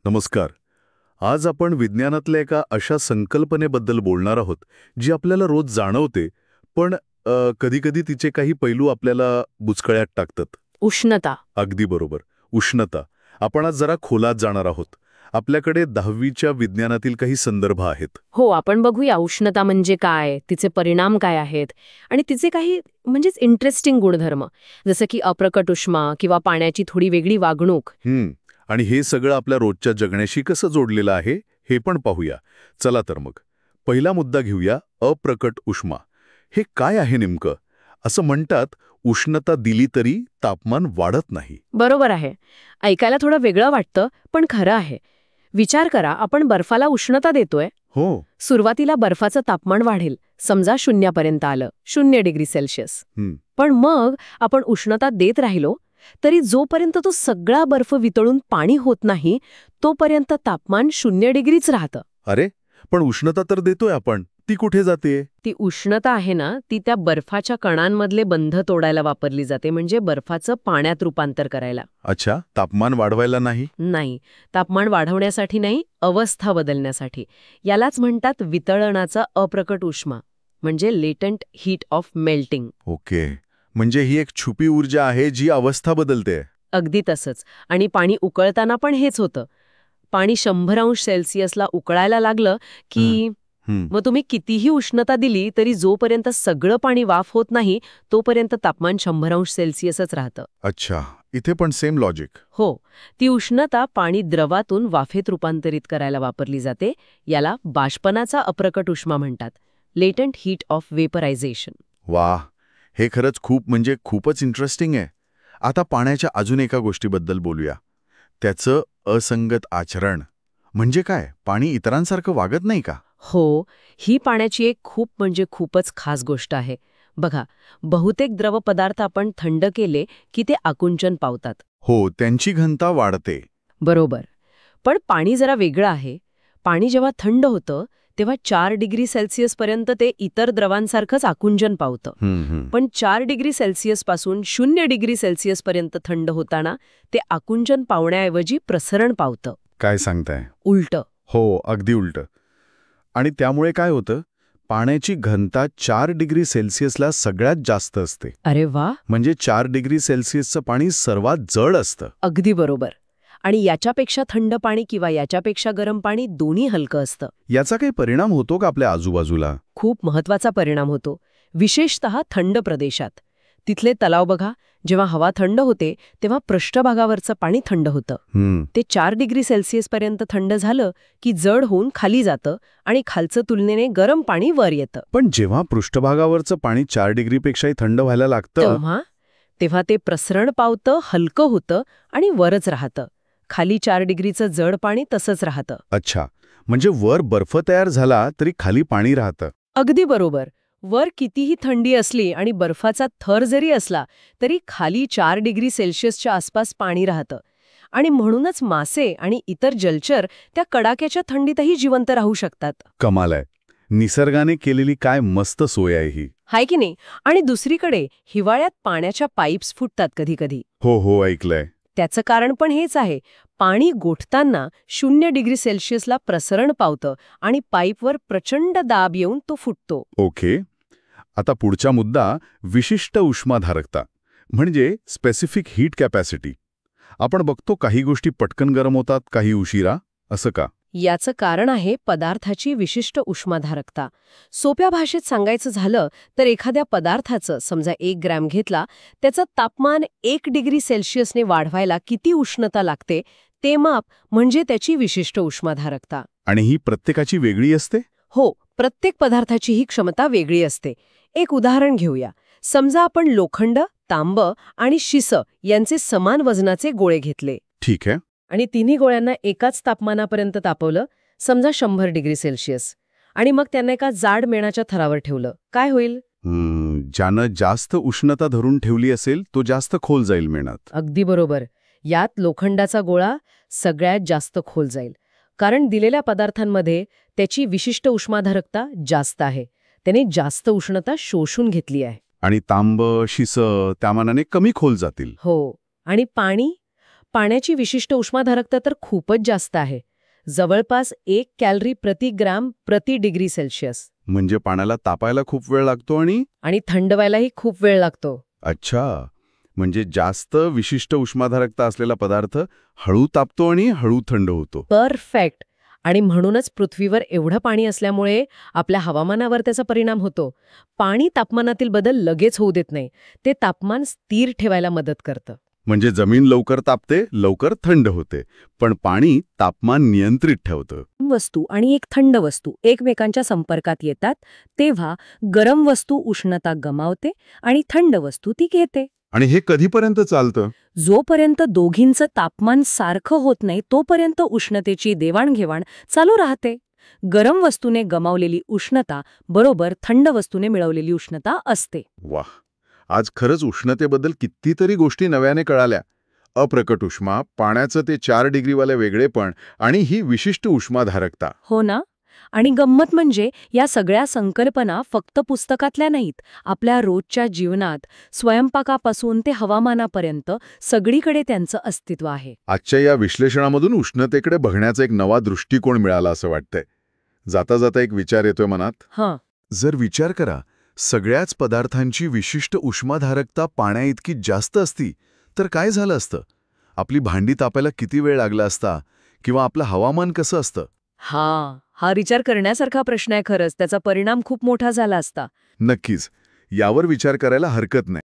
नमस्कार. आज आपण विज्ञानातल्या एका अशा संकल्पनेबद्दल बोलणार आहोत जी आपल्याला रोज जाणवते, पण कधी-कधी तिचे काही पैलू आपल्याला बुचकळ्यात टाकतात. उष्णता. अगदी बरोबर. उष्णता. आपण आज जरा खोलात जाणार आहोत. आपल्याकडे 10वीच्या विज्ञानातील काही संदर्भ आहेत. हो, आपण बघूया उष्णता म्हणजे काय, तिचे परिणाम काय आहेत आणि तिचे काही म्हणजेच इंटरेस्टिंग गुणधर्म, जसं की अप्रकट उष्मा किंवा पाण्याची थोडी वेगळी वागणूक. आणि हे सगळं आपल्या रोजच्या जगण्याशी कसं जोडलेलं आहे हे पण पाहूया. चला तर मग पहिला मुद्दा घेऊया, अप्रकट उष्मा. हे काय आहे नेमकं? असं म्हणतात, उष्णता दिली तरी तापमान वाढत नाही. बरोबर आहे. ऐकायला थोडं वेगळं वाटतं, पण खरं आहे. विचार करा, आपण बर्फाला उष्णता देतोय. हो. सुरुवातीला बर्फाचं तापमान वाढेल, समजा 0 आलं, 0 डिग्री सेल्सिअस. पण मग आपण उष्णता देत राहिलो तरी जोपर्यंत तो सगळा बर्फ वितळून पाणी होत नाही तोपर्यंत तापमान 0 डिग्रीच राहतं. अरे, पण उष्णता तर देतोय आपण, ती कुठे जाते? ती उष्णता आहे ना, ती त्या बर्फाच्या कणांमधले बंध तोडायला वापरली जाते, म्हणजे बर्फाचं पाण्यात रूपांतर करायला. अच्छा, तापमान वाढवायला नाही? नाही, तापमान वाढवण्यासाठी नाही, अवस्था बदलण्यासाठी. यालाच म्हणतात वितळणाचा अप्रकट उष्मा, म्हणजे लेटंट हीट ऑफ मेल्टिंग. ओके, म्हणजे ही एक छुपी ऊर्जा आहे जी अवस्था बदलते. अगदी तसंच. आणि पाणी उकळताना पण हेच होतं. पाणी 100 अंश सेल्सिअसला उकळायला लागलं की मग तुम्ही कितीही उष्णता दिली तरी जोपर्यंत सगळं पाणी वाफ होत नाही तोपर्यंत तापमान 100 अंश सेल्सिअसच राहतं. अच्छा, इथे पण सेम लॉजिक. हो, ती उष्णता पाणी द्रवातून वाफेत रूपांतरित करायला वापरली जाते. याला बाष्पनाचा अप्रकट उष्मा म्हणतात, लेटंट हीट ऑफ वेपरायझेशन. वाह, हे खरंच खूपच इंटरेस्टिंग आहे. आता पाण्याच्या अजून एका गोष्टीबद्दल बोलूया, त्याचं असंगत आचरण. म्हणजे काय, पाणी इतरांसारखं वागत नाही का? हो, ही पाण्याची एक खूपच खास गोष्ट आहे. बघा, बहुतेक द्रव पदार्थ आपण थंड केले की ते आकुंचन पावतात. हो, त्यांची घनता वाढते. बरोबर. पण पाणी जरा वेगळं आहे. पाणी जेव्हा थंड होतं तेव्हा 4 डिग्री सेल्सिअस पर्यंत ते इतर द्रवांसारखंच आकुंचन पावतं. पण 4 डिग्री सेल्सिअस पासून 0 डिग्री सेल्सिअस पर्यंत थंड होताना ते आकुंचन पावण्याऐवजी प्रसरण पावतं. काय सांगताय? उलटं. हो, अगदी उलटं. आणि त्यामुळे काय होतं, पाण्याची घनता 4 डिग्री सेल्सिअसला सगळ्यात जास्त असते. अरे वा. म्हणजे 4 डिग्री सेल्सिअसचं पाणी सर्वात जड असतं. अगदी बरोबर. आणि याच्यापेक्षा थंड पाणी किंवा याच्यापेक्षा गरम पाणी दोन्ही हलकं असतं. याचा काही परिणाम होतो का आपल्या आजूबाजूला? खूप महत्वाचा परिणाम होतो, विशेषतः थंड प्रदेशात. तिथले तलाव बघा, जेव्हा हवा थंड होते तेव्हा पृष्ठभागावरचं पाणी थंड होतं. ते 4 डिग्री सेल्सिअस पर्यंत थंड झालं की जड होऊन खाली जातं आणि खालचं तुलनेने गरम पाणी वर येतं. पण जेव्हा पृष्ठभागावरचं पाणी 4 डिग्रीपेक्षाही थंड व्हायला लागतं तेव्हा ते प्रसरण पावतं, हलकं होतं आणि वरच राहतं. खाली 4 डिग्रीचं जड पाणी तसंच राहतं. अच्छा, म्हणजे वर बर्फ तयार झाला तरी खाली पाणी राहतं. अगदी बरोबर. वर कितीही थंडी असली आणि बर्फाचा थर जरी असला तरी खाली 4 डिग्री सेल्सिअसच्या आसपास पाणी राहतं. आणि म्हणूनच मासे आणि इतर जलचर त्या कडाक्याच्या थंडीतही जिवंत राहू शकतात. कमाल आहे. निसर्गाने केलेली काय मस्त सोय आहे ही. हाय की नाही? आणि दुसरीकडे हिवाळ्यात पाण्याच्या पाईप्स फुटतात कधी-कधी. हो, ऐकलंय. त्याचं कारण पण हेच आहे. पाणी गोठताना 0 डिग्री सेल्सिअसला प्रसरण पावतं आणि पाईपवर प्रचंड दाब येऊन तो फुटतो. ओके. आता पुढचा मुद्दा, विशिष्ट उष्माधारकता, म्हणजे स्पेसिफिक हीट कॅपॅसिटी. आपण बघतो काही गोष्टी पटकन गरम होतात, काही उशिरा. असं का? याचं कारण आहे पदार्थाची विशिष्ट उष्माधारकता. सोप्या भाषेत सांगायचं झालं तर एखाद्या पदार्थाचं समजा 1 ग्रॅम घेतला, त्याचं तापमान 1 डिग्री सेल्सिअसने वाढवायला किती उष्णता लागते ते माप म्हणजे त्याची विशिष्ट उष्माधारकता. आणि ही प्रत्येकाची वेगळी असते? हो, प्रत्येक पदार्थाची ही क्षमता वेगळी असते. एक उदाहरण घेऊया. समजा आपण लोखंड, तांब आणि शिस यांचे समान वजनाचे गोळे घेतले. ठीक आहे. आणि तिन्ही गोळ्यांना एकाच तापमानापर्यंत तापवलं, समजा 100 डिग्री सेल्सिअस. आणि मग त्यांना एका जाड मेणाच्या थरावर ठेवलं. काय होईल? ज्यानं जास्त उष्णता धरून ठेवली असेल तो जास्त खोल जाईल मेणात. अगदी बरोबर. यात लोखंडाचा गोळा सगळ्यात जास्त खोल जाईल. कारण दिलेल्या पदार्थांमध्ये त्याची विशिष्ट उष्माधारकता जास्त आहे. त्याने जास्त उष्णता शोषून घेतली आहे. आणि तांब, शिस त्यामानाने कमी खोल जातील. हो. आणि पाणी? पाण्याची विशिष्ट उष्माधारकता तर खूपच जास्त आहे. जवळपास 1 कॅलरी प्रति ग्रॅम प्रति डिग्री सेल्सिअस. म्हणजे पाण्याला तापायला खूप वेळ लागतो आणि थंड व्हायलाही खूप वेळ लागतो. अच्छा, म्हणजे जास्त विशिष्ट उष्माधारकता असलेला पदार्थ हळू तापतो आणि हळू थंड होतो. परफेक्ट. आणि म्हणूनच पृथ्वीवर एवढं पाणी असल्यामुळे आपल्या हवामानावर त्याचा परिणाम होतो. पाणी तापमानातील बदल लगेच होऊ देत नाही. ते तापमान स्थिर ठेवायला मदत करतं. म्हणजे जमीन लवकर तापते, लवकर थंड होते, पण पाणी तापमान नियंत्रित ठेवतं. वस्तू आणि एक थंड वस्तू एकमेकांच्या संपर्कात येतात तेव्हा गरम वस्तू उष्णता गमावते आणि थंड वस्तू ती घेते. आणि हे कधीपर्यंत चालतं? जोपर्यंत दोघींचं तापमान सारखं होत नाही तोपर्यंत उष्णतेची देवाणघेवाण चालू राहते. गरम वस्तूने गमावलेली उष्णता बरोबर थंड वस्तूने मिळवलेली उष्णता असते. वाह, आज खरंच उष्णतेबद्दल कितीतरी गोष्टी नव्याने कळाल्या. अप्रकट उष्मा, पाण्याचं ते 4 डिग्रीवाले वेगळेपण आणि ही विशिष्ट उष्माधारकता. हो ना? आणि गंमत म्हणजे या सगळ्या संकल्पना फक्त पुस्तकातल्या नाहीत. आपल्या रोजच्या जीवनात स्वयंपाकापासून ते हवामानापर्यंत सगळीकडे त्यांचं अस्तित्व आहे. आजच्या या विश्लेषणामधून उष्णतेकडे बघण्याचा एक नवा दृष्टिकोन मिळाला असं वाटतंय. जाता जाता एक विचार येतोय मनात. जर विचार करा, सगळ्याच पदार्थांची विशिष्ट उष्माधारकता पाण्याइतकी जास्त असती तर काय झालं असतं? आपली भांडी तापायला किती वेळ लागला असता? किंवा आपलं हवामान कसं असतं? हा विचार करण्यासारखा प्रश्न आहे खरंच. त्याचा परिणाम खूप मोठा झाला असता. नक्कीच. यावर विचार करायला हरकत नाही.